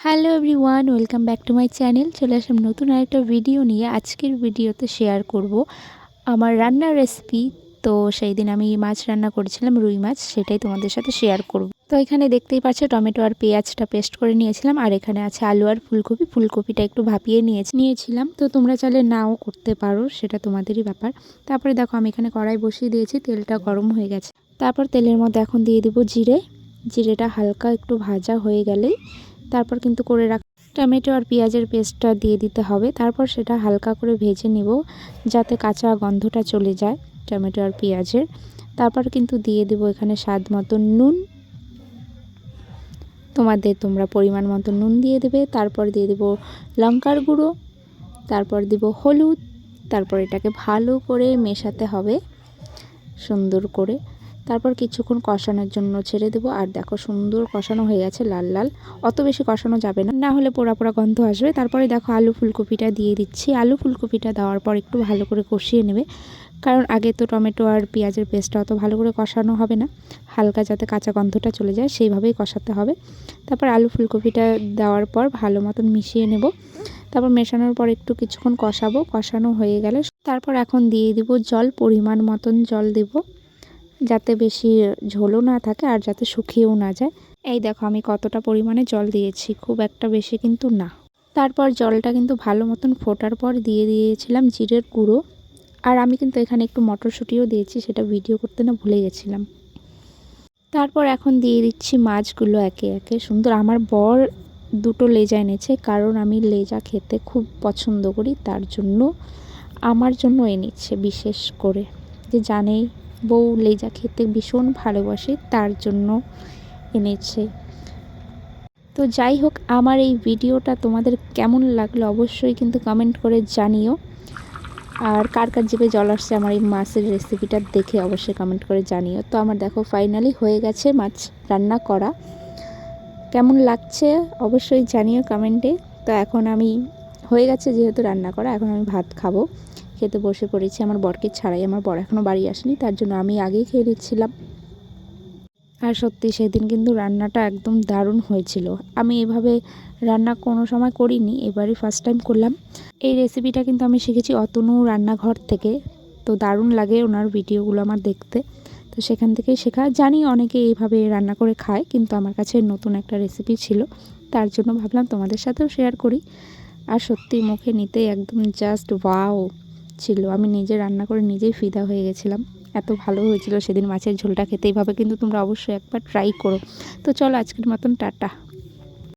Hello everyone, welcome back to my channel. চলে আসলাম নতুন আরেকটা ভিডিও নিয়ে। আজকের ভিডিওতে শেয়ার করব আমার রান্নার রেসিপি। তো সেই দিন আমি মাছ রান্না করেছিলাম, রুই মাছ, সেটাই তোমাদের সাথে শেয়ার করব। তো এখানে দেখতেই পাচ্ছ টমেটো আর পেঁয়াজটা পেস্ট করে নিয়েছিলাম, আর এখানে আছে আলু আর ফুলকপি। ফুলকপিটা একটু ভাপিয়ে নিয়েছিলাম। তো তোমরা চাইলে নাও করতে পারো, সেটা তোমাদেরই ব্যাপার। তারপরে দেখো আমি এখানে কড়াই বসিয়ে দিয়েছি, তেলটা গরম হয়ে গেছে। তারপর তেলের মধ্যে এখন দিয়ে দিব জিরেটা হালকা একটু ভাজা হয়ে গেলেই তারপর কিন্তু করে রাখা টমেটো আর পেঁয়াজের পেস্টটা দিয়ে দিতে হবে। তারপর সেটা হালকা করে ভেজে নিব যাতে কাঁচা গন্ধটা চলে যায় টমেটো আর পেঁয়াজের। তারপর কিন্তু দিয়ে দেব এখানে স্বাদ মতো নুন, তোমরা পরিমাণ মতো নুন দিয়ে দেবে। তারপর দিয়ে দেব লঙ্কার গুঁড়ো, তারপর দেব হলুদ। তারপর এটাকে ভালো করে মেশাতে হবে সুন্দর করে। তারপর কিছুক্ষণ কষানোর জন্য ছেড়ে দেবো। আর দেখো সুন্দর কষানো হয়ে গেছে, লাল লাল। অত বেশি কষানো যাবে না, না হলে পোড়া পোড়া গন্ধ আসবে। তারপরে দেখো আলু ফুলকপিটা দিয়ে দিচ্ছি। আলু ফুলকপিটা দেওয়ার পর একটু ভালো করে কষিয়ে নেবে, কারণ আগে তো টমেটো আর পেঁয়াজের পেস্টটা অত ভালো করে কষানো হবে না। হালকা যাতে কাঁচা গন্ধটা চলে যায় সেইভাবেই কষাতে হবে। তারপর আলু ফুলকপিটা দেওয়ার পর ভালো মতন মিশিয়ে নেব। তারপর মেশানোর পর একটু কিছুক্ষণ কষানো হয়ে গেলে তারপর এখন দিয়ে দিব জল, পরিমাণ মতন জল দেব, যাতে বেশি ঝোলও না থাকে আর যাতে শুকিয়েও না যায়। এই দেখো আমি কতটা পরিমাণে জল দিয়েছি, খুব একটা বেশি কিন্তু না। তারপর জলটা কিন্তু ভালো মতন ফোটার পর দিয়ে দিয়েছিলাম জিরের গুঁড়ো। আর আমি কিন্তু এখানে একটু মটরশুঁটিও দিয়েছি, সেটা ভিডিও করতে না ভুলে গেছিলাম। তারপর এখন দিয়ে দিচ্ছি মাছগুলো একে একে সুন্দর। আমার বর দুটো লেজা এনেছে, কারণ আমি লেজা খেতে খুব পছন্দ করি, তার জন্য আমার জন্য এনেছে বিশেষ করে। যে জানেই বউ লেজা খেতে ভীষণ ভালোবাসে, তার জন্য এনেছে। তো যাই হোক, আমার এই ভিডিওটা তোমাদের কেমন লাগলো অবশ্যই কিন্তু কমেন্ট করে জানিও। আর কার কার জিভে জল আসছে আমার এই মাছের রেসিপিটা দেখে অবশ্যই কমেন্ট করে জানিও। তো আমার দেখো ফাইনালি হয়ে গেছে মাছ রান্না করা। কেমন লাগছে অবশ্যই জানিও কমেন্টে। তো এখন আমি হয়ে গেছে যেহেতু রান্না করা, এখন আমি ভাত খাবো। খেতে বসে পড়েছি আমার বরকে ছাড়াই। আমার বর এখনও বাড়ি আসেনি, তার জন্য আমি আগেই খেয়ে নিচ্ছিলাম। আর সত্যি সেদিন কিন্তু রান্নাটা একদম দারুণ হয়েছিল। আমি এভাবে রান্না কোনো সময় করিনি, এবারই ফার্স্ট টাইম করলাম। এই রেসিপিটা কিন্তু আমি শিখেছি অতনু রান্নাঘর থেকে। তো দারুণ লাগে ওনার ভিডিওগুলো আমার দেখতে, তো সেখান থেকেই শেখা। জানি অনেকে এইভাবে রান্না করে খায়, কিন্তু আমার কাছে নতুন একটা রেসিপি ছিল, তার জন্য ভাবলাম তোমাদের সাথেও শেয়ার করি। আর সত্যি মুখে নিতেই একদম জাস্ট ওয়াও ছিল। আমি নিজে রান্না করে নিজেই ফিদা হয়ে গেছিলাম, এত ভালো হয়েছিল সেদিন মাছের ঝোলটা খেতে। এইভাবে কিন্তু তোমরা অবশ্যই একবার ট্রাই করো। তো চলো আজকের মতন টাটা।